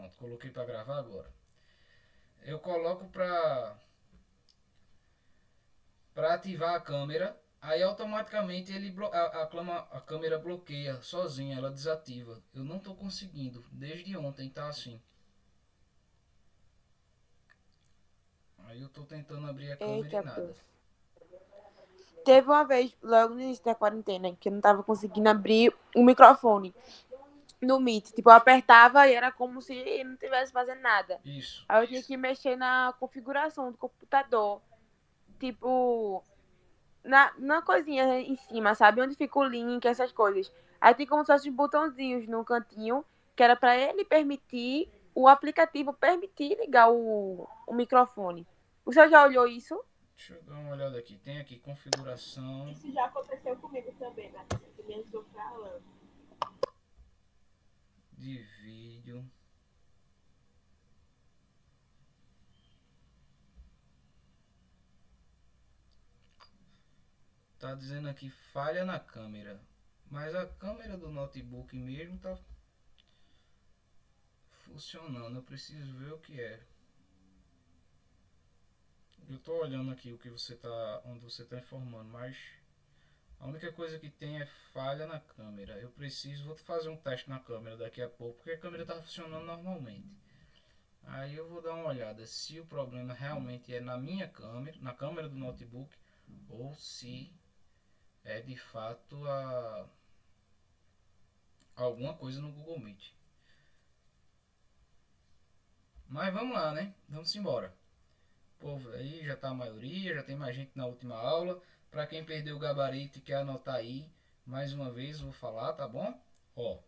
Pronto, coloquei para gravar agora. Eu coloco para ativar a câmera, aí automaticamente a câmera bloqueia sozinha, ela desativa. Eu não estou conseguindo, desde ontem tá assim. Aí eu estou tentando abrir a câmera e Eita, nada. pô. Teve uma vez, logo no início da quarentena, que eu não tava conseguindo abrir o microfone no Meet. Tipo, eu apertava e era como se não tivesse fazendo nada. Isso. Aí eu tinha que mexer na configuração do computador. Tipo, na coisinha em cima, sabe? Onde fica o link, essas coisas. Aí tem como se fossem botãozinhos no cantinho, que era para ele permitir, o aplicativo permitir ligar o microfone. O senhor já olhou isso? Deixa eu dar uma olhada aqui. Tem aqui configuração Isso já aconteceu comigo também, né? Que me ajudou falando. de vídeo. Tá dizendo aqui falha na câmera. Mas a câmera do notebook mesmo tá funcionando. Eu preciso ver o que é. Eu tô olhando aqui o que você tá, onde você tá informando, mas a única coisa que tem é falha na câmera. Vou fazer um teste na câmera daqui a pouco, porque a câmera tá funcionando normalmente. Aí eu vou dar uma olhada se o problema realmente é na minha câmera, na câmera do notebook, ou se é de fato alguma coisa no Google Meet. Mas vamos lá, né? Vamos embora. O povo aí já tá a maioria, já tem mais gente na última aula. Para quem perdeu o gabarito e quer anotar aí, mais uma vez vou falar, tá bom? Ó,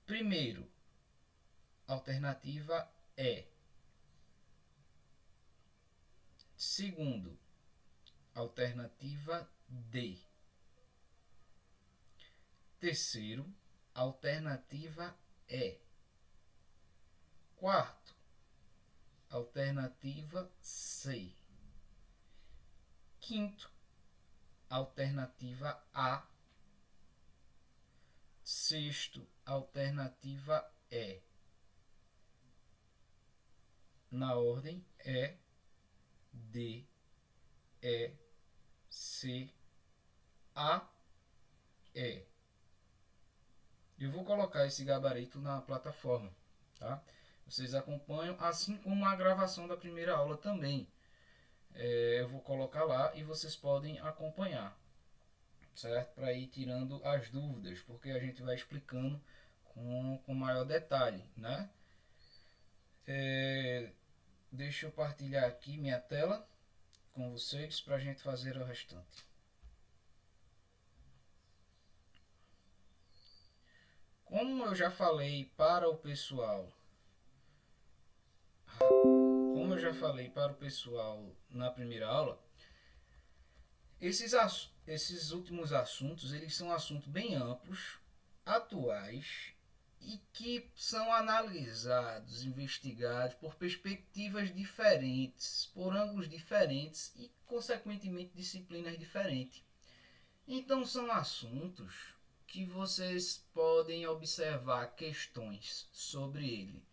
primeiro, alternativa E. Segundo, alternativa D. Terceiro, alternativa E. Quarto, alternativa C. Quinto, alternativa A. Sexto, alternativa E. Na ordem E, D, E, C, A, E. Eu vou colocar esse gabarito na plataforma, tá? Vocês acompanham, assim como a gravação da primeira aula também. Eu vou colocar lá e vocês podem acompanhar, certo? Para ir tirando as dúvidas, porque a gente vai explicando com maior detalhe, né? É, deixa eu partilhar aqui minha tela com vocês para a gente fazer o restante. Como eu já falei para o pessoal, como eu já falei para o pessoal na primeira aula, esses últimos assuntos, eles são assuntos bem amplos, atuais e que são analisados, investigados por perspectivas diferentes, por ângulos diferentes e, consequentemente, disciplinas diferentes. Então, são assuntos que vocês podem observar questões sobre ele.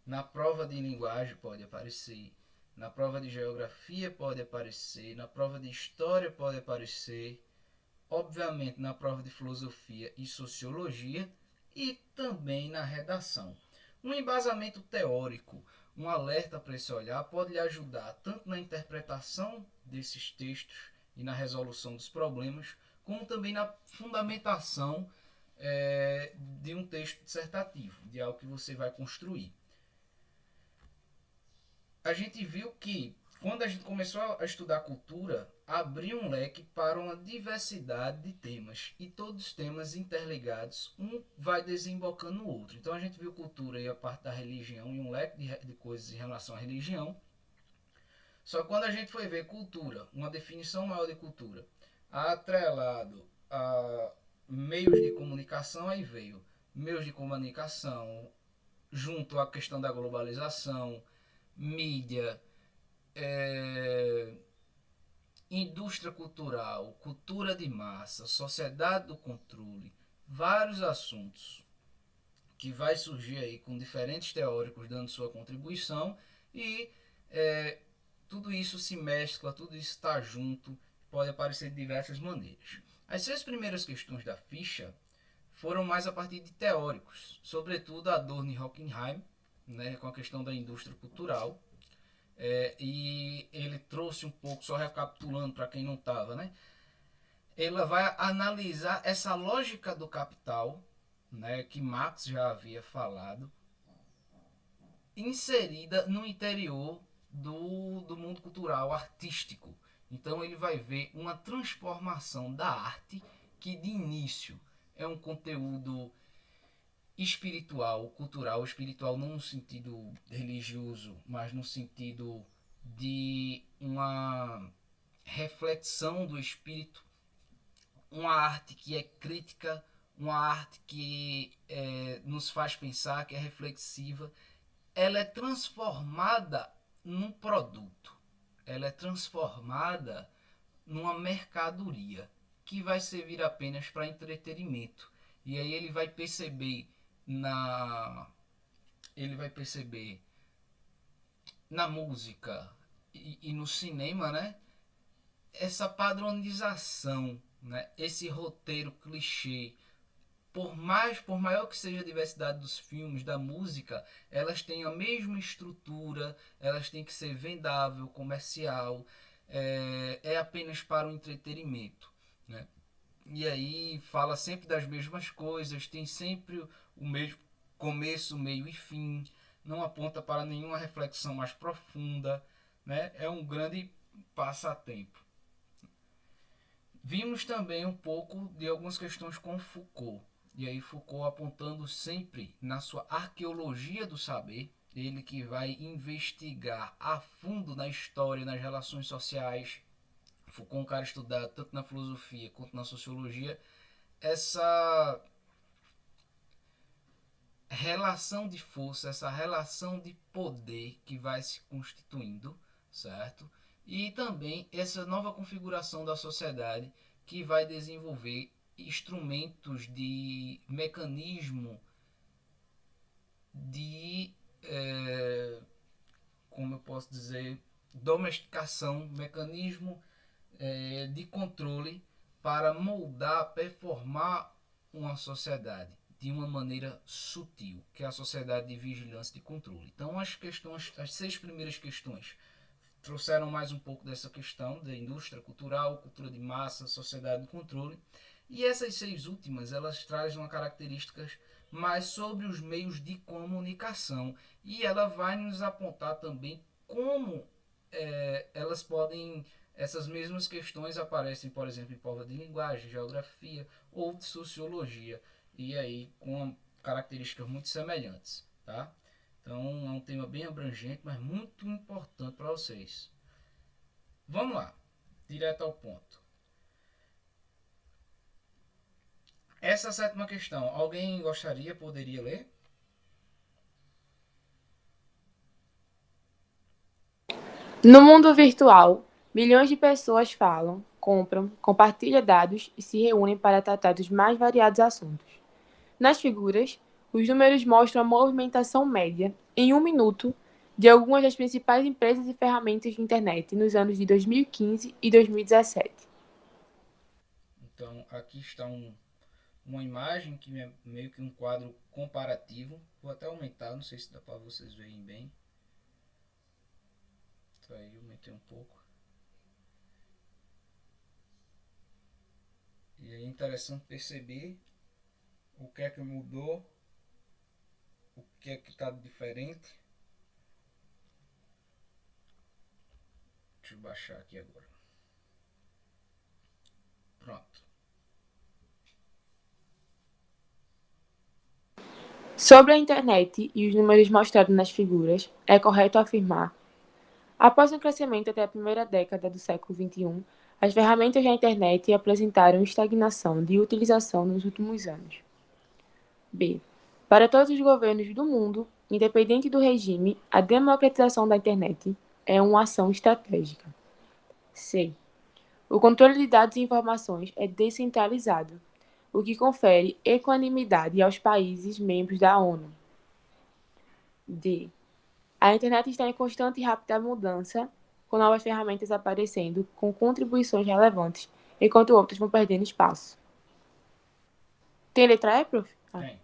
Na prova de linguagem pode aparecer, na prova de geografia pode aparecer, na prova de história pode aparecer, obviamente na prova de filosofia e sociologia e também na redação. Um embasamento teórico, um alerta para esse olhar pode lhe ajudar tanto na interpretação desses textos e na resolução dos problemas, como também na fundamentação de um texto dissertativo, de algo que você vai construir. A gente viu que quando a gente começou a estudar cultura, abriu um leque para uma diversidade de temas e todos os temas interligados, um vai desembocando no outro. Então a gente viu cultura e a parte da religião e um leque de coisas em relação à religião. Só que quando a gente foi ver cultura, uma definição maior de cultura, atrelado a meios de comunicação, aí veio meios de comunicação, junto à questão da globalização, mídia, é, indústria cultural, cultura de massa, sociedade do controle, vários assuntos que vai surgir aí com diferentes teóricos dando sua contribuição e tudo isso se mescla, tudo isso está junto, pode aparecer de diversas maneiras. As 6 primeiras questões da ficha foram mais a partir de teóricos, sobretudo Adorno e Horkheim, né, com a questão da indústria cultural, e ele trouxe um pouco, só recapitulando para quem não estava, né, ela vai analisar essa lógica do capital, né, que Marx já havia falado, inserida no interior do mundo cultural artístico. Então ele vai ver uma transformação da arte que de início é um conteúdo espiritual, cultural, espiritual não no sentido religioso, mas no sentido de uma reflexão do espírito, uma arte que é crítica, uma arte que nos faz pensar, que é reflexiva. Ela é transformada num produto, ela é transformada numa mercadoria que vai servir apenas para entretenimento. E aí ele vai perceber na música e no cinema, né, essa padronização, né, esse roteiro clichê. Por maior que seja a diversidade dos filmes, da música, elas têm a mesma estrutura, elas têm que ser vendável, comercial, é apenas para o entretenimento, né? E aí fala sempre das mesmas coisas, tem sempre o mesmo começo, meio e fim, não aponta para nenhuma reflexão mais profunda, né? É um grande passatempo. Vimos também um pouco de algumas questões com Foucault. E aí Foucault apontando sempre na sua arqueologia do saber, ele que vai investigar a fundo na história, nas relações sociais. Foucault é um cara estudado tanto na filosofia quanto na sociologia, essa relação de força, essa relação de poder que vai se constituindo, certo? E também essa nova configuração da sociedade que vai desenvolver instrumentos de mecanismo de, como eu posso dizer, domesticação, mecanismo de controle para moldar, performar uma sociedade de uma maneira sutil, que é a sociedade de vigilância e de controle. Então as 6 primeiras questões trouxeram mais um pouco dessa questão da indústria cultural, cultura de massa, sociedade de controle. E essas 6 últimas, elas trazem uma características mais sobre os meios de comunicação. E ela vai nos apontar também como elas podem, essas mesmas questões aparecem, por exemplo, em prova de linguagem, geografia ou de sociologia. E aí com características muito semelhantes, tá? Então é um tema bem abrangente, mas muito importante para vocês. Vamos lá, direto ao ponto. Essa 7ª questão, alguém poderia ler? No mundo virtual, milhões de pessoas falam, compram, compartilham dados e se reúnem para tratar dos mais variados assuntos. Nas figuras, os números mostram a movimentação média, em 1 minuto, de algumas das principais empresas e ferramentas de internet nos anos de 2015 e 2017. Então, aqui está uma imagem que é meio que um quadro comparativo. Vou até aumentar, não sei se dá para vocês verem bem. Tá aí, eu aumentei um pouco. E é interessante perceber o que é que mudou, o que é que está diferente. Deixa eu baixar aqui agora. Pronto. Sobre a internet e os números mostrados nas figuras, é correto afirmar: após um crescimento até a primeira década do século XXI, as ferramentas da internet apresentaram estagnação de utilização nos últimos anos. B. Para todos os governos do mundo, independente do regime, a democratização da internet é uma ação estratégica. C. O controle de dados e informações é descentralizado, o que confere equanimidade aos países membros da ONU. D. A internet está em constante e rápida mudança, com novas ferramentas aparecendo com contribuições relevantes, enquanto outras vão perdendo espaço. Tem letra E, prof? Tem.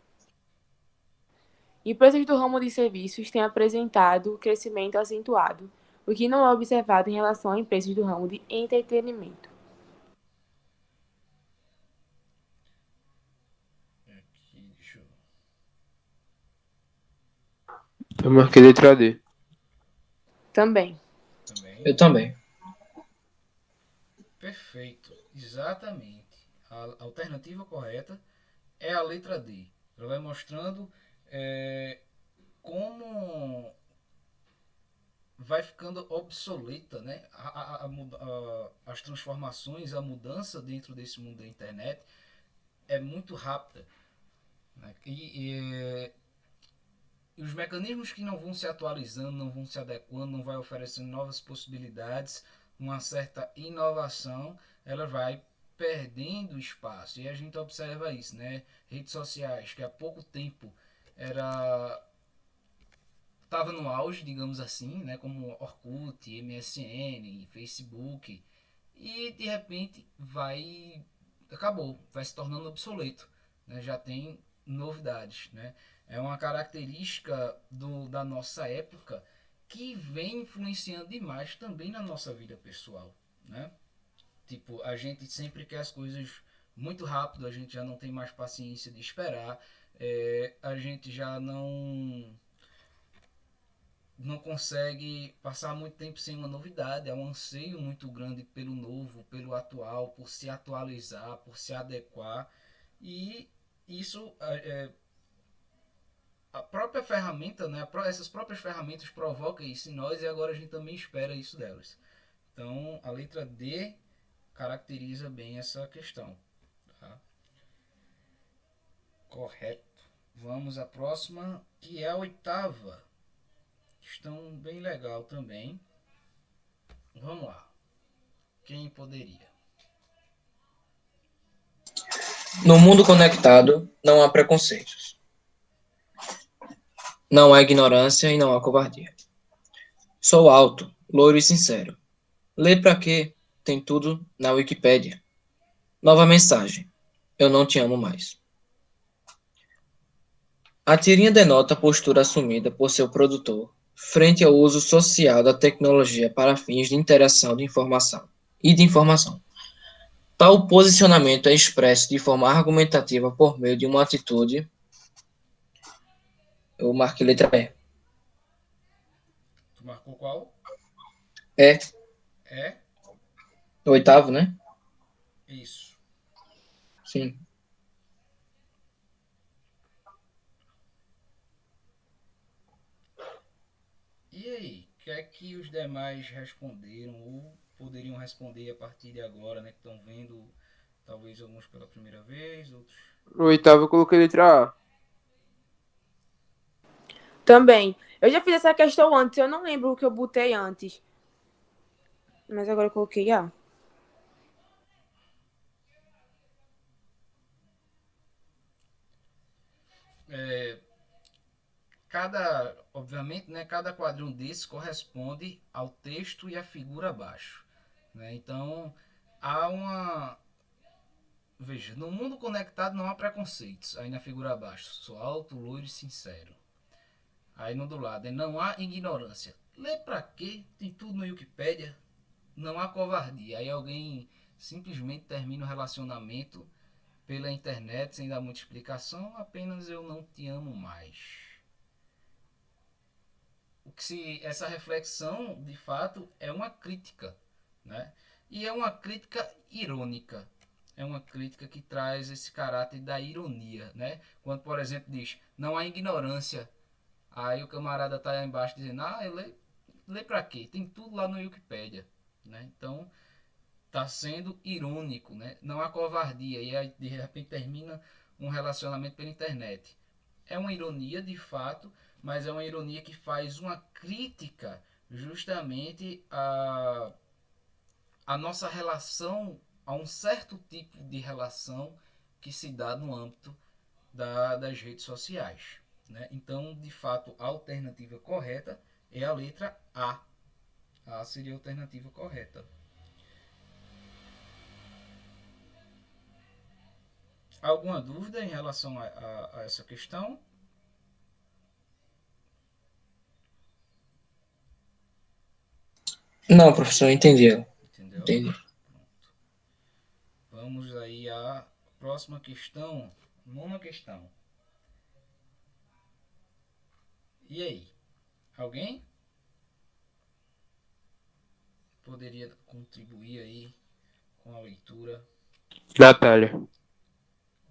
Empresas do ramo de serviços têm apresentado crescimento acentuado, o que não é observado em relação a empresas do ramo de entretenimento. Aqui, deixa eu... Eu marquei letra D. Também. Também. Eu também. Perfeito. Exatamente. A alternativa correta é a letra D. Ela vai mostrando como vai ficando obsoleta, né? As transformações, a mudança dentro desse mundo da internet é muito rápida, né? E os mecanismos que não vão se atualizando, não vão se adequando, não vai oferecendo novas possibilidades, uma certa inovação, ela vai perdendo espaço. E a gente observa isso, né? Redes sociais que há pouco tempo estava no auge, digamos assim, né? Como Orkut, MSN, Facebook, e de repente acabou, vai se tornando obsoleto, né? Já tem novidades, né? É uma característica da nossa época que vem influenciando demais também na nossa vida pessoal, né? Tipo, a gente sempre quer as coisas muito rápido, a gente já não tem mais paciência de esperar, a gente já não consegue passar muito tempo sem uma novidade, é um anseio muito grande pelo novo, pelo atual, por se atualizar, por se adequar, e isso a própria ferramenta, né, essas próprias ferramentas provocam isso em nós e agora a gente também espera isso delas. Então a letra D caracteriza bem essa questão. Tá? Correto. Vamos à próxima, que é a oitava. Questão bem legal também. Vamos lá. Quem poderia? No mundo conectado, não há preconceitos. Não há ignorância e não há covardia. Sou alto, loiro e sincero. Lê pra quê? Tem tudo na Wikipédia. Nova mensagem. Eu não te amo mais. A tirinha denota a postura assumida por seu produtor frente ao uso social da tecnologia para fins de interação de informação e de informação. Tal posicionamento é expresso de forma argumentativa por meio de uma atitude. Eu marquei letra E. Tu marcou qual? É, É? o oitavo, né? Isso. Sim. E aí? O que é que os demais responderam ou poderiam responder a partir de agora, né? Que estão vendo talvez alguns pela primeira vez, outros... No oitavo eu coloquei letra A. Também. Eu já fiz essa questão antes, eu não lembro o que eu botei antes. Mas agora eu coloquei A. Obviamente, né, cada quadrinho desse corresponde ao texto e à figura abaixo, né? Então, há uma... Veja, no mundo conectado não há preconceitos. Aí na figura abaixo, sou alto, loiro e sincero. Aí no do lado, não há ignorância. Lê pra quê? Tem tudo no Wikipedia. Não há covardia. Aí alguém simplesmente termina o relacionamento pela internet sem dar muita explicação. Apenas eu não te amo mais. Essa reflexão, de fato, é uma crítica, né? E é uma crítica irônica. É uma crítica que traz esse caráter da ironia, né? Quando, por exemplo, diz, não há ignorância. Aí o camarada tá aí embaixo dizendo, lê pra quê? Tem tudo lá no Wikipedia, né? Então, tá sendo irônico, né? Não há covardia. E aí, de repente, termina um relacionamento pela internet. É uma ironia, de fato, mas é uma ironia que faz uma crítica justamente a nossa relação, a um certo tipo de relação que se dá no âmbito das redes sociais. Né? Então, de fato, a alternativa correta é a letra A. A seria a alternativa correta. Alguma dúvida em relação a essa questão? Não, professor, eu entendi ela. Entendeu? Entendi. Pronto. Vamos aí à próxima questão. Nona questão. E aí? Alguém poderia contribuir aí com a leitura? Natália.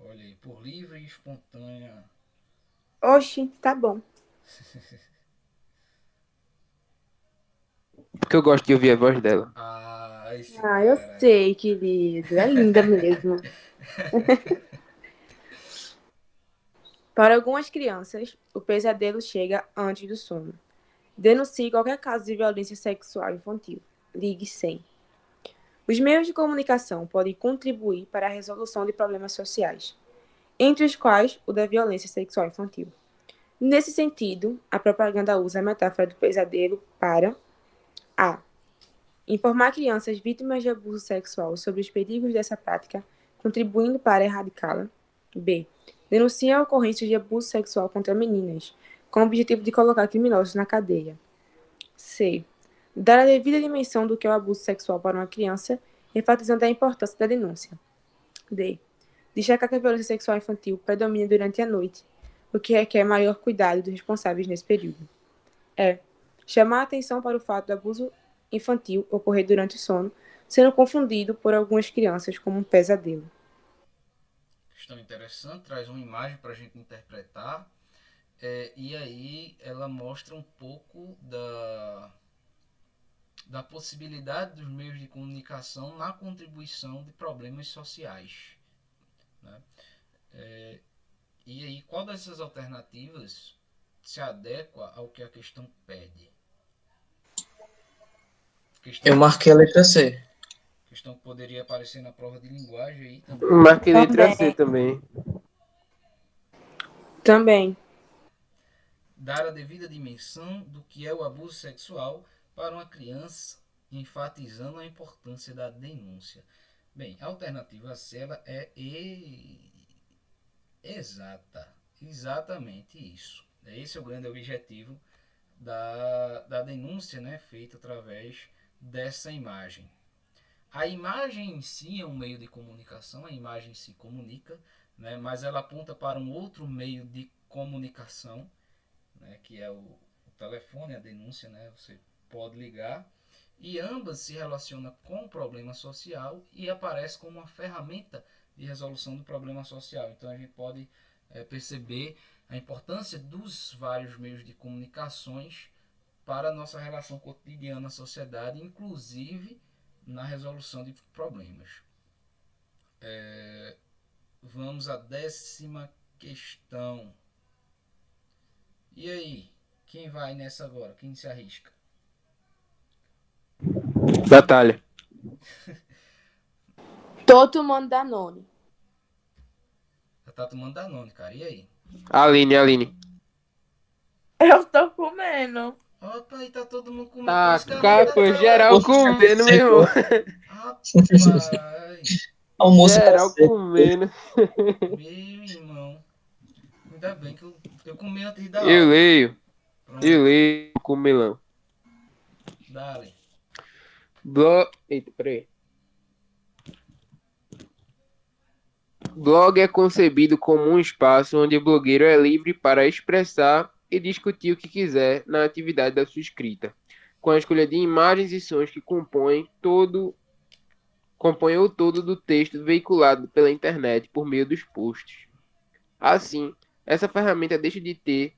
Olha aí, por livre e espontânea. Oxi, tá bom. Porque eu gosto de ouvir a voz dela. Ah, esse Ah, eu cara. sei, querido. É linda mesmo. Para algumas crianças, o pesadelo chega antes do sono. Denuncie qualquer caso de violência sexual infantil. Ligue 100. Os meios de comunicação podem contribuir para a resolução de problemas sociais, entre os quais o da violência sexual infantil. Nesse sentido, a propaganda usa a metáfora do pesadelo para a. Informar crianças vítimas de abuso sexual sobre os perigos dessa prática, contribuindo para erradicá-la. B. Denuncia a ocorrência de abuso sexual contra meninas, com o objetivo de colocar criminosos na cadeia. C. Dar a devida dimensão do que é o abuso sexual para uma criança, enfatizando a importância da denúncia. D. Destacar que a violência sexual infantil predomina durante a noite, o que requer maior cuidado dos responsáveis nesse período. E. Chamar a atenção para o fato do abuso infantil ocorrer durante o sono, sendo confundido por algumas crianças como um pesadelo. Questão interessante, traz uma imagem para a gente interpretar. E aí ela mostra um pouco da possibilidade dos meios de comunicação na contribuição de problemas sociais. Né? E aí, qual dessas alternativas se adequa ao que a questão pede? Eu marquei a letra C. Questão que poderia aparecer na prova de linguagem aí também. Marquei letra C também. Também. Dar a devida dimensão do que é o abuso sexual para uma criança, enfatizando a importância da denúncia. Bem, a alternativa C ela é exata. Exatamente isso. Esse é o grande objetivo da denúncia, né, feita através dessa imagem. A imagem em si é um meio de comunicação, a imagem se comunica, né, mas ela aponta para um outro meio de comunicação, né, que é o telefone, a denúncia, né, você pode ligar, e ambas se relacionam com o problema social e aparece como uma ferramenta de resolução do problema social. Então a gente pode perceber a importância dos vários meios de comunicações para a nossa relação cotidiana na sociedade, inclusive na resolução de problemas. Vamos à 10ª questão. E aí, quem vai nessa agora? Quem se arrisca? Natália. Tô tomando Danone. Já tá tomando Danone, cara. E aí? Aline. Eu tô comendo. Opa, aí tá todo mundo comendo. Por Tá, isso que a Aline tá foi geral travada. comendo, meu irmão. Rapaz, Almoço para Geral C. comendo. meu irmão. Ainda bem que eu comi antes da Eu aula. leio Pronto, com melão. dale. Eita, peraí. Blog é concebido como um espaço onde o blogueiro é livre para expressar e discutir o que quiser na atividade da sua escrita, com a escolha de imagens e sons que compõem o todo do texto veiculado pela internet por meio dos posts. Assim, essa ferramenta deixa de ter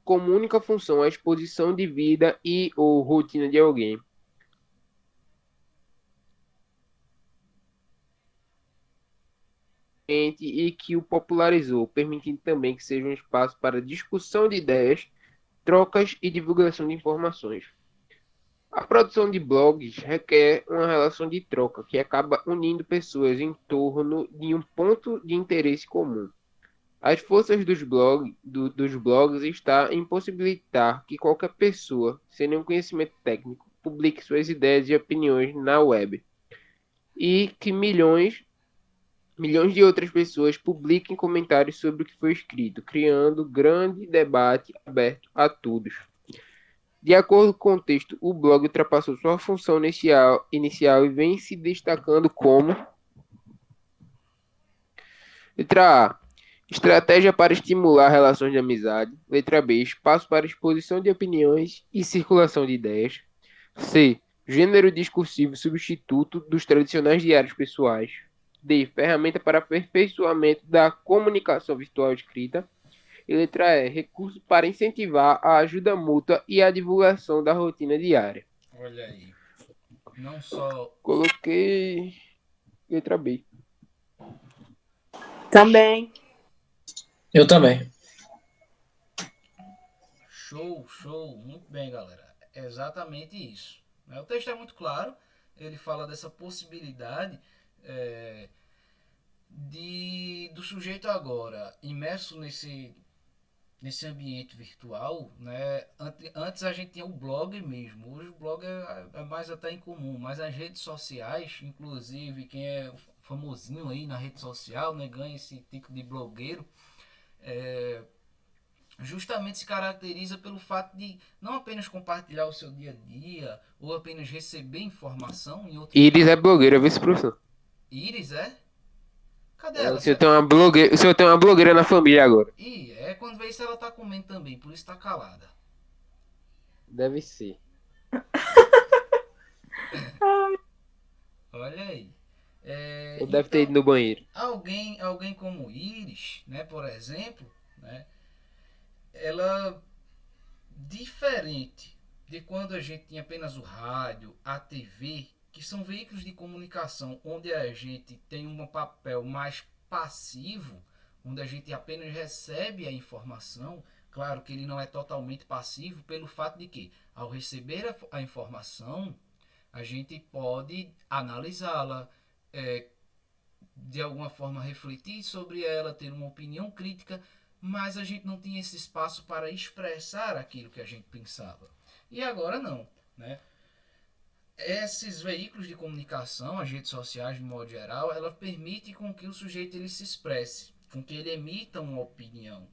como única função a exposição de vida ou rotina de alguém. E que o popularizou, permitindo também que seja um espaço para discussão de ideias, trocas e divulgação de informações. A produção de blogs requer uma relação de troca que acaba unindo pessoas em torno de um ponto de interesse comum. As forças dos blogs está em possibilitar que qualquer pessoa, sem nenhum conhecimento técnico, publique suas ideias e opiniões na web, e que milhões de outras pessoas publiquem comentários sobre o que foi escrito, criando grande debate aberto a todos. De acordo com o texto, o blog ultrapassou sua função inicial e vem se destacando como letra A. Estratégia para estimular relações de amizade. Letra B. Espaço para exposição de opiniões e circulação de ideias. C. Gênero discursivo substituto dos tradicionais diários pessoais. D. Ferramenta para aperfeiçoamento da comunicação virtual escrita. E letra E. Recurso para incentivar a ajuda mútua e a divulgação da rotina diária. Olha aí. Não só. Coloquei letra B. Também. Eu também. Show, show. Muito bem, galera. É exatamente isso. O texto é muito claro. Ele fala dessa possibilidade do sujeito agora imerso nesse ambiente virtual, né? Antes a gente tinha o blog mesmo. Hoje o blog é mais até incomum, mas as redes sociais, inclusive quem é famosinho aí na rede social, né, ganha esse título de blogueiro, justamente se caracteriza pelo fato de não apenas compartilhar o seu dia a dia ou apenas receber informação em outros. Iris é blogueira, viu, professor? Iris é? Cadê O ela? senhor tem uma blogueira na família agora. Ih, quando vê isso ela tá comendo também, por isso tá calada. Deve ser. Olha aí. Ou deve ter ido no banheiro. Alguém como Iris, né, por exemplo, né, ela, diferente de quando a gente tinha apenas o rádio, a TV, que são veículos de comunicação onde a gente tem um papel mais passivo, onde a gente apenas recebe a informação. Claro que ele não é totalmente passivo pelo fato de que, ao receber a informação, a gente pode analisá-la, de alguma forma refletir sobre ela, ter uma opinião crítica, mas a gente não tinha esse espaço para expressar aquilo que a gente pensava. E agora não, né? Esses veículos de comunicação, as redes sociais de modo geral, ela permite com que o sujeito ele se expresse, com que ele emita uma opinião,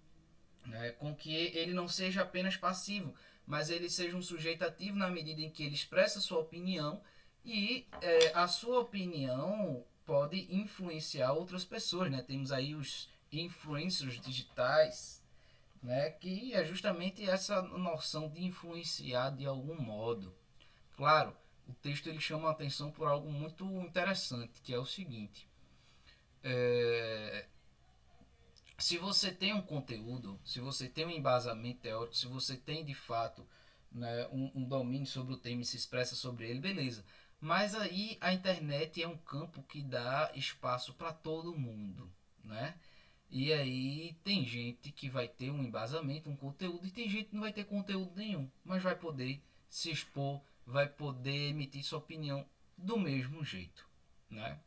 né? Com que ele não seja apenas passivo, mas ele seja um sujeito ativo na medida em que ele expressa sua opinião e a sua opinião pode influenciar outras pessoas, né? Temos aí os influencers digitais, né? Que é justamente essa noção de influenciar de algum modo. Claro, o texto ele chama a atenção por algo muito interessante, que é o seguinte: se você tem um conteúdo, se você tem um embasamento teórico, se você tem de fato, né, um domínio sobre o tema e se expressa sobre ele, beleza. Mas aí a internet é um campo que dá espaço para todo mundo, né? E aí tem gente que vai ter um embasamento, um conteúdo, e tem gente que não vai ter conteúdo nenhum, mas vai poder se expor, vai poder emitir sua opinião do mesmo jeito, né?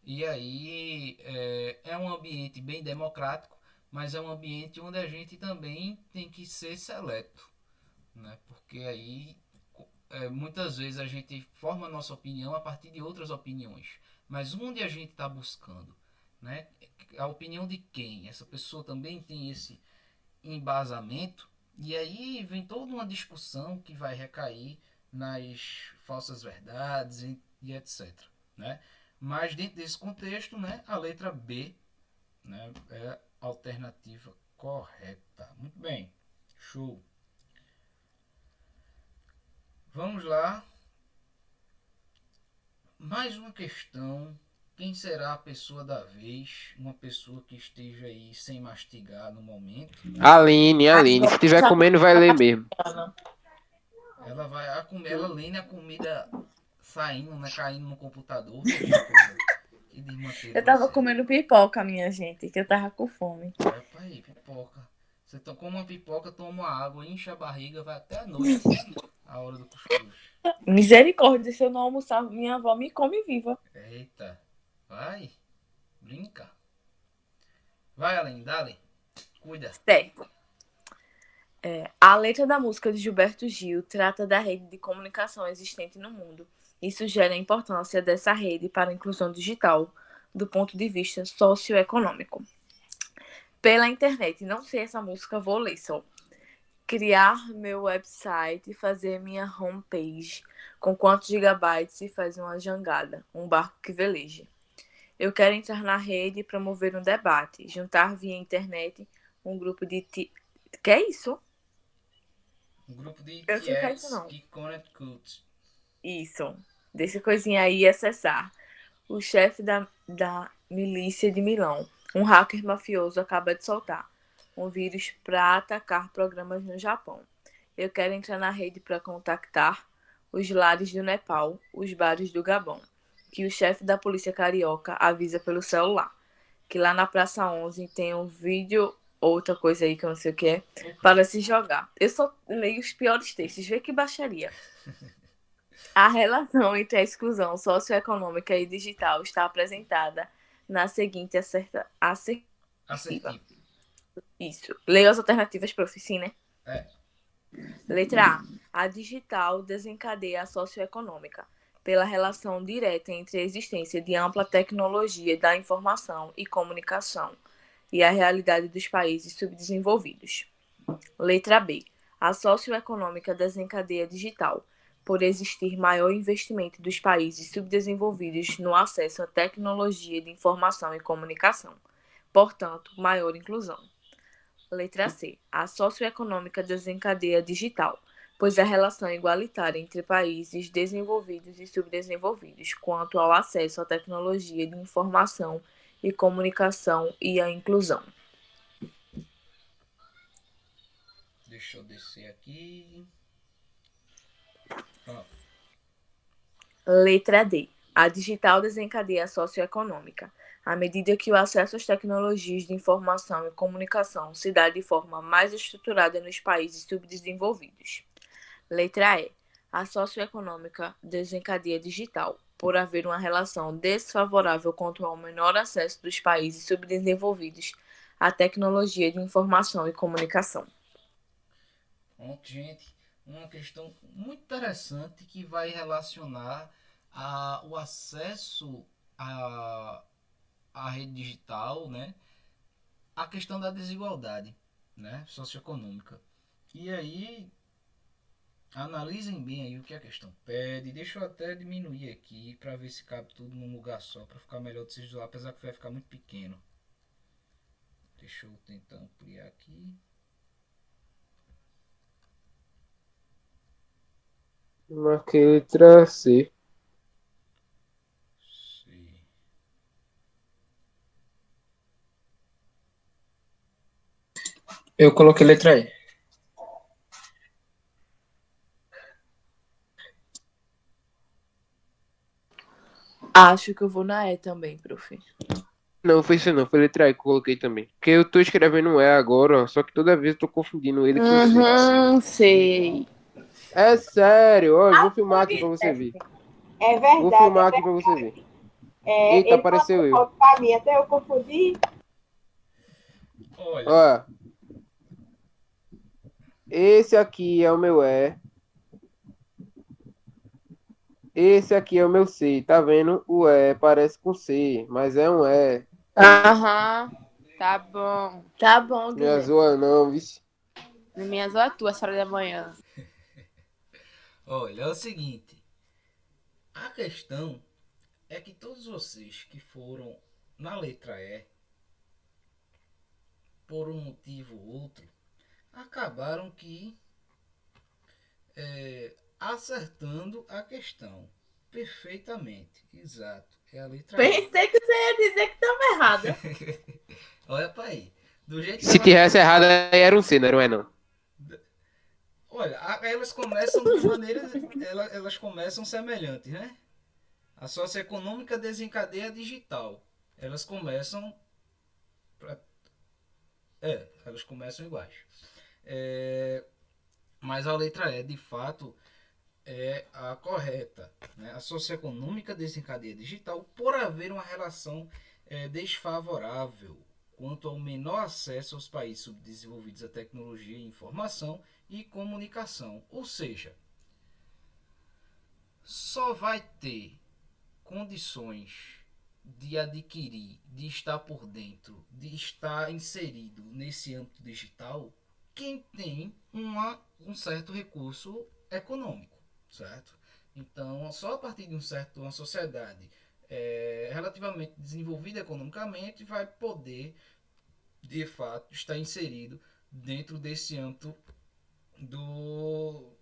E aí é um ambiente bem democrático, mas é um ambiente onde a gente também tem que ser seleto, né? Porque aí muitas vezes a gente forma a nossa opinião a partir de outras opiniões, mas onde a gente está buscando, né? A opinião de quem? Essa pessoa também tem esse embasamento, e aí vem toda uma discussão que vai recair nas falsas verdades e etc, né? Mas dentro desse contexto, né, a letra B, né, é a alternativa correta. Muito bem, show. Vamos lá. Mais uma questão. Quem será a pessoa da vez? Uma pessoa que esteja aí sem mastigar no momento. Aline. Se tiver comendo, vai ler mesmo. Ela vai comer, ela lendo a comida saindo, né, caindo no computador. Eu tava comendo pipoca, minha gente, que eu tava com fome. Epa aí, pipoca. Você come uma pipoca, toma uma água, enche a barriga, vai até a noite, a hora do cuscuz. Misericórdia, se eu não almoçar, minha avó me come viva. Eita. Vai. Brinca. Vai, Aline, dale. Cuida. Certo. A letra da música de Gilberto Gil trata da rede de comunicação existente no mundo e sugere a importância dessa rede para a inclusão digital do ponto de vista socioeconômico. Pela internet, não sei essa música, vou ler só. Criar meu website e fazer minha homepage. Com quantos gigabytes e faz uma jangada, um barco que veleje. Eu quero entrar na rede e promover um debate, juntar via internet um grupo de... Que é isso? Um grupo de Eu não sei o que é isso, tiets não. que connect. Isso. Desse coisinha aí acessar. O chefe da milícia de Milão, um hacker mafioso, acaba de soltar um vírus para atacar programas no Japão. Eu quero entrar na rede para contactar os lares do Nepal, os bares do Gabão, que o chefe da polícia carioca avisa pelo celular. Que lá na Praça 11 tem um vídeo, outra coisa aí que eu não sei o que é, para se jogar. Eu só leio os piores textos, vê que baixaria. A relação entre a exclusão socioeconômica e digital está apresentada na seguinte assertiva. Assertivo. Isso. Leia as alternativas, prof. Sim, né? É. Letra A. A digital desencadeia a socioeconômica pela relação direta entre a existência de ampla tecnologia da informação e comunicação e a realidade dos países subdesenvolvidos. Letra B. A socioeconômica desencadeia a digital por existir maior investimento dos países subdesenvolvidos no acesso à tecnologia de informação e comunicação, portanto, maior inclusão. Letra C. A socioeconômica desencadeia a digital, pois a relação igualitária entre países desenvolvidos e subdesenvolvidos quanto ao acesso à tecnologia de informação e comunicação e à inclusão. Deixa eu descer aqui. Pronto. Letra D. A digital desencadeia a socioeconômica, à medida que o acesso às tecnologias de informação e comunicação se dá de forma mais estruturada nos países subdesenvolvidos. Letra E. A socioeconômica desencadeia a digital, por haver uma relação desfavorável quanto ao menor acesso dos países subdesenvolvidos à tecnologia de informação e comunicação. Pronto, gente. Uma questão muito interessante que vai relacionar o acesso à rede digital, né? A questão da desigualdade, né? Socioeconômica. E aí, analisem bem aí o que a questão pede. Deixa eu até diminuir aqui para ver se cabe tudo num lugar só, para ficar melhor de se visualizar, apesar que vai ficar muito pequeno. Deixa eu tentar ampliar aqui. Marquei letra C. Sim. Eu coloquei letra E. Acho que eu vou na E também, prof. Não, foi isso não, foi letra E que eu coloquei também. Porque eu tô escrevendo um E agora, só que toda vez eu tô confundindo ele com o C. Sei. É sério, ó, eu vou filmar aqui pra você ver. É Vou verdade. filmar aqui pra você ver. É, Eita, ele apareceu mandou eu. foto pra mim, até eu confundi. Olha, Ó, esse aqui é o meu E. Esse aqui é o meu C, tá vendo? O E parece com C, mas é um E. Aham. Tá bom. Tá bom, Não é Guilherme. zoa não, vixe. Na minha zoa tua, essa hora da manhã. olha, é o seguinte. A questão é que todos vocês que foram na letra E, por um motivo ou outro, acabaram que acertando a questão perfeitamente. Exato, é a letra E. Pensei que você ia dizer que estava errada. Olha para aí. Do jeito que Se ela... tivesse errado, aí era um C, não é não. Olha, elas começam de maneira... Elas começam semelhantes, né? A socioeconômica desencadeia a digital. Elas começam... elas começam iguais. Mas a letra E, de fato, é a correta. Né? A socioeconômica desencadeia digital por haver uma relação desfavorável quanto ao menor acesso aos países subdesenvolvidos à tecnologia, informação e comunicação. Ou seja, só vai ter condições de adquirir, de estar por dentro, de estar inserido nesse âmbito digital quem tem um certo recurso econômico, certo? Então, só a partir de uma sociedade relativamente desenvolvida economicamente vai poder, de fato, estar inserido dentro desse âmbito do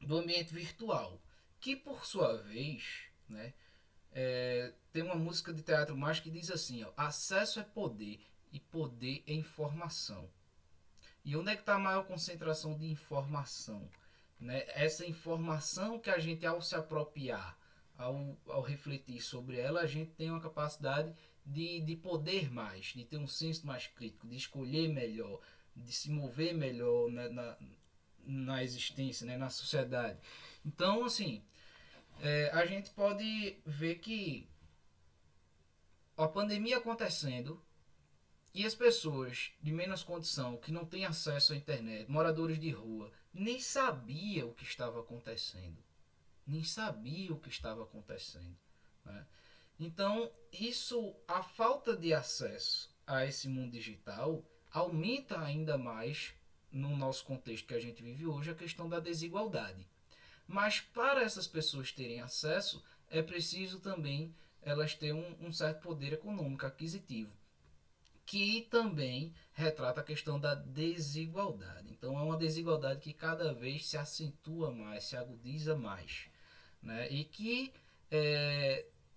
ambiente virtual, que por sua vez, né, tem uma música de Teatro Mágico que diz assim, ó, acesso é poder e poder é informação. E onde é que está a maior concentração de informação? Né? Essa informação que a gente, ao se apropriar, ao refletir sobre ela, a gente tem uma capacidade de poder mais, de ter um senso mais crítico, de escolher melhor, de se mover melhor na existência, né? Na sociedade. Então, assim, a gente pode ver que a pandemia acontecendo e as pessoas de menos condição, que não têm acesso à internet, moradores de rua, nem sabiam o que estava acontecendo. Nem sabiam o que estava acontecendo. Né? Então, a falta de acesso a esse mundo digital aumenta ainda mais, no nosso contexto que a gente vive hoje, a questão da desigualdade. Mas para essas pessoas terem acesso, é preciso também elas terem um certo poder econômico aquisitivo, que também retrata a questão da desigualdade. Então é uma desigualdade que cada vez se acentua mais, se agudiza mais, né? E que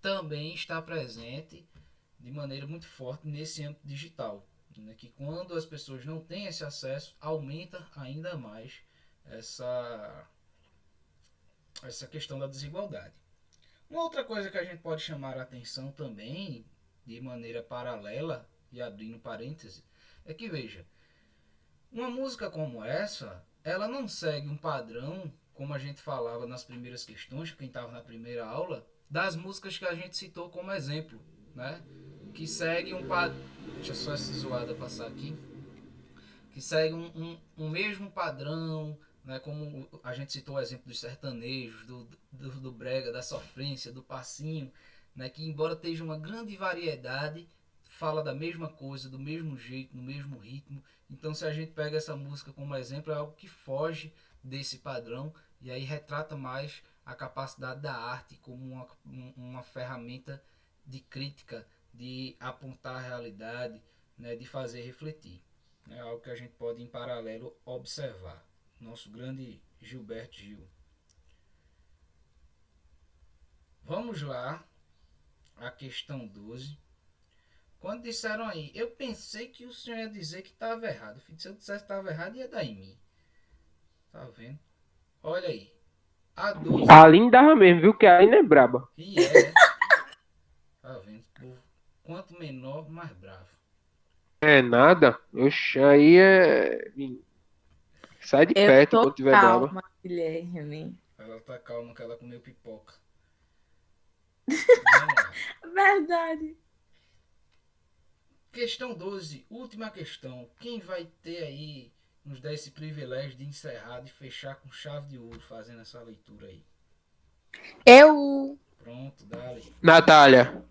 também está presente de maneira muito forte nesse âmbito digital, né? Que quando as pessoas não têm esse acesso, aumenta ainda mais essa questão da desigualdade. Uma outra coisa que a gente pode chamar a atenção também, de maneira paralela, e abrindo parêntese, é que, veja, uma música como essa, ela não segue um padrão, como a gente falava nas primeiras questões, quem estava na primeira aula, das músicas que a gente citou como exemplo, né? Que segue um padrão... Deixa só essa zoada passar aqui. Que segue um mesmo padrão, né? Como a gente citou o exemplo dos sertanejos, do brega, da sofrência, do passinho, né? Que embora esteja uma grande variedade, fala da mesma coisa, do mesmo jeito, no mesmo ritmo. Então, se a gente pega essa música como exemplo, é algo que foge desse padrão e aí retrata mais a capacidade da arte como uma ferramenta de crítica, de apontar a realidade, né, de fazer refletir. É algo que a gente pode, em paralelo, observar. Nosso grande Gilberto Gil. Vamos lá, a questão 12. Quando disseram aí, eu pensei que o senhor ia dizer que estava errado. Se eu dissesse que estava errado, ia dar em mim. Tá vendo? Olha aí. A 12. A Aline dava mesmo, viu? Que a Aline é braba. E é. Tá vendo? Quanto menor, mais bravo. É nada. Oxe, aí é. Sai de Eu perto tô quando tiver braba. calma, Guilherme. Ela tá calma que ela comeu pipoca. Vamos lá. Verdade. Questão 12, última questão. Quem vai ter aí, nos dar esse privilégio de encerrar, de fechar com chave de ouro, fazendo essa leitura aí? Eu, Pronto, dale. Natália.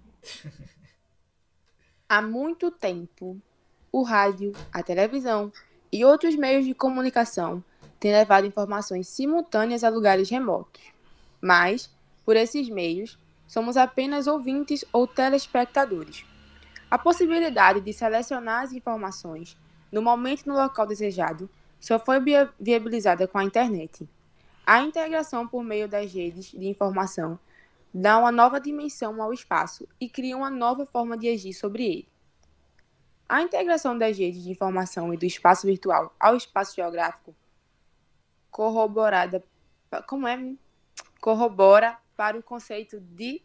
há muito tempo, o rádio, a televisão e outros meios de comunicação têm levado informações simultâneas a lugares remotos. Mas, por esses meios, somos apenas ouvintes ou telespectadores. A possibilidade de selecionar as informações no momento e no local desejado só foi viabilizada com a internet. A integração por meio das redes de informação dá uma nova dimensão ao espaço e cria uma nova forma de agir sobre ele. A integração das redes de informação e do espaço virtual ao espaço geográfico corrobora para o conceito de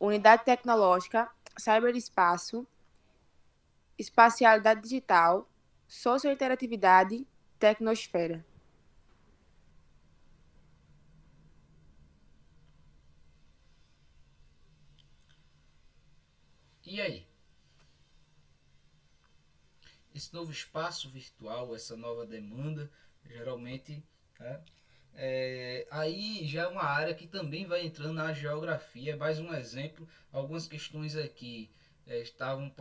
unidade tecnológica, cyberespaço, espacialidade digital, sociointeratividade, tecnosfera. E aí? Esse novo espaço virtual, essa nova demanda, geralmente, né, aí já é uma área que também vai entrando na geografia. Mais um exemplo, algumas questões aqui estavam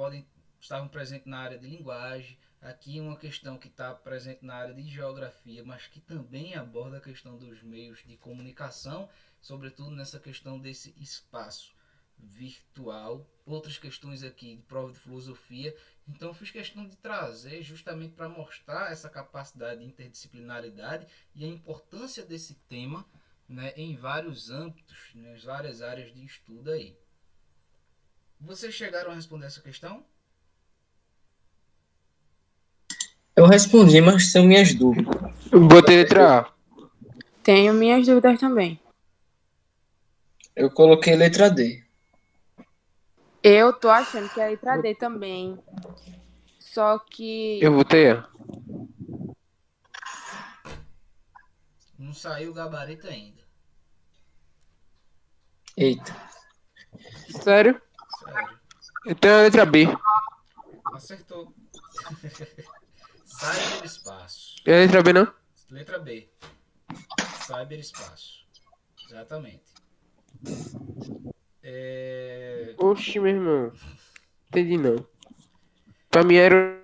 presentes na área de linguagem. Aqui uma questão que está presente na área de geografia, mas que também aborda a questão dos meios de comunicação, sobretudo nessa questão desse espaço virtual. Outras questões aqui de prova de filosofia. Então fiz questão de trazer justamente para mostrar essa capacidade de interdisciplinaridade e a importância desse tema, né, em vários âmbitos, nas várias áreas de estudo aí. Vocês chegaram a responder essa questão? Eu respondi, mas são minhas dúvidas. Botei letra A. Tenho minhas dúvidas também. Eu coloquei letra D. Eu tô achando que é a letra D também. Só que Eu botei A. Não saiu o gabarito ainda. Eita. Sério? Sério. Eu tenho a letra B. Acertou. Cyberespaço. E a letra B não? Letra B. Cyberespaço. Exatamente. Oxi, meu irmão. Entendi não. Pra mim era.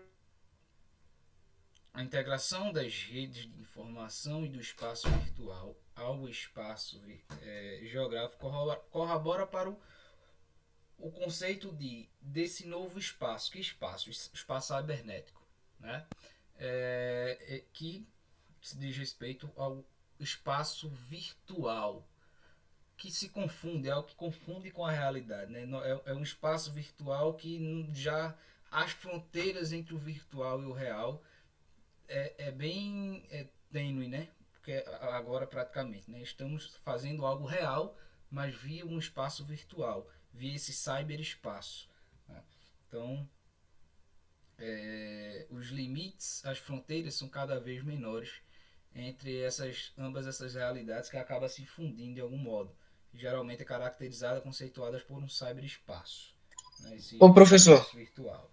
A integração das redes de informação e do espaço virtual ao espaço geográfico corrobora para o conceito desse novo espaço. Que espaço? Espaço cibernético, né? Que se diz respeito ao espaço virtual, que se confunde, é algo que confunde com a realidade, né? É um espaço virtual que já as fronteiras entre o virtual e o real bem tênue, né? Porque agora praticamente, né? Estamos fazendo algo real, mas via um espaço virtual, via esse cyberespaço, né? Então, os limites, as fronteiras são cada vez menores entre ambas essas realidades que acabam se fundindo de algum modo. Geralmente é caracterizada, conceituada por um cyberespaço, né? Esse Ô, professor, espaço virtual.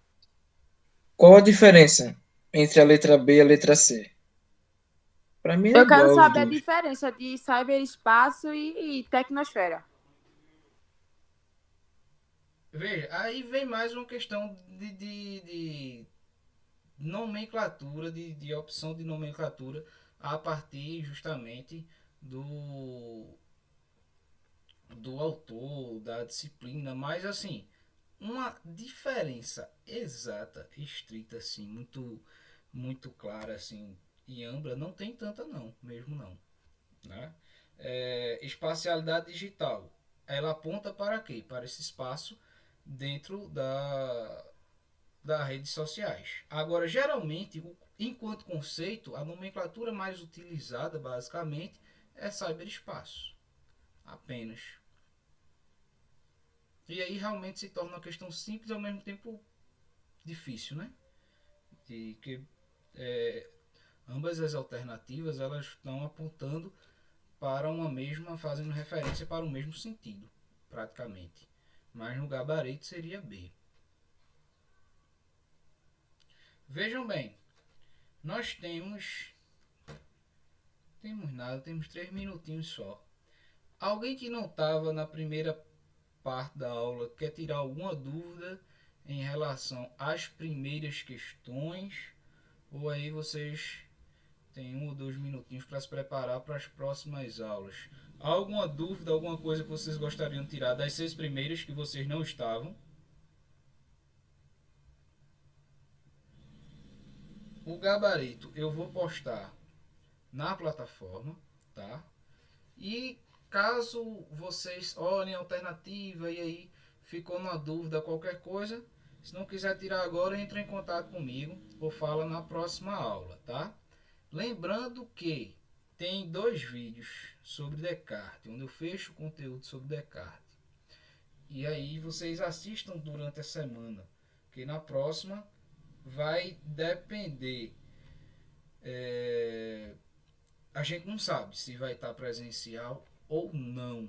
qual a diferença entre a letra B e a letra C? Para mim é eu quero igual os saber a dois. diferença de cyberespaço e tecnosfera. Veja, aí vem mais uma questão de nomenclatura, de opção de nomenclatura a partir justamente do autor, da disciplina, mas assim, uma diferença exata, estrita, assim, muito clara, assim, e ampla, não tem tanta não, mesmo não, né? Espacialidade digital, ela aponta para quê? Para esse espaço dentro das redes sociais. Agora, geralmente, enquanto conceito, a nomenclatura mais utilizada, basicamente, é cyberespaço, apenas. E aí realmente se torna uma questão simples e ao mesmo tempo difícil, né? De que ambas as alternativas elas estão apontando para uma mesma, fazendo referência para o mesmo sentido, praticamente. Mas no gabarito seria B. Vejam bem, nós temos nada, temos 3 minutinhos só. Alguém que não estava na primeira parte da aula quer tirar alguma dúvida em relação às primeiras questões? Ou aí vocês têm 1 ou 2 minutinhos para se preparar para as próximas aulas? Há alguma dúvida, alguma coisa que vocês gostariam de tirar das 6 primeiras que vocês não estavam? O gabarito eu vou postar na plataforma, tá? E caso vocês olhem a alternativa e aí ficou uma dúvida, qualquer coisa, se não quiser tirar agora, entre em contato comigo ou fala na próxima aula, tá? Lembrando que tem 2 vídeos sobre Descartes, onde eu fecho o conteúdo sobre Descartes. E aí vocês assistam durante a semana, que na próxima vai depender. A gente não sabe se vai estar presencial ou não,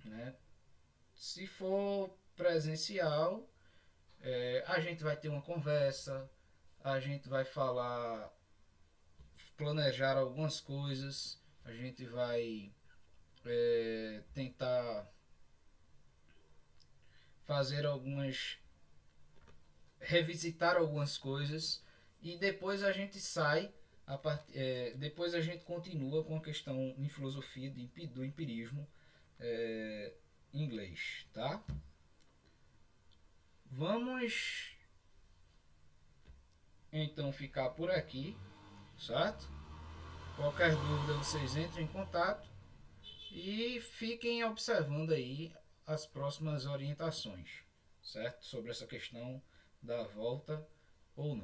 né? Se for presencial, a gente vai ter uma conversa, a gente vai falar, planejar algumas coisas, a gente vai tentar fazer revisitar algumas coisas e depois a gente sai, depois a gente continua com a questão em filosofia do empirismo em inglês, tá? Vamos então ficar por aqui, certo? Qualquer dúvida vocês entrem em contato e fiquem observando aí as próximas orientações, certo? Sobre essa questão da volta ou não.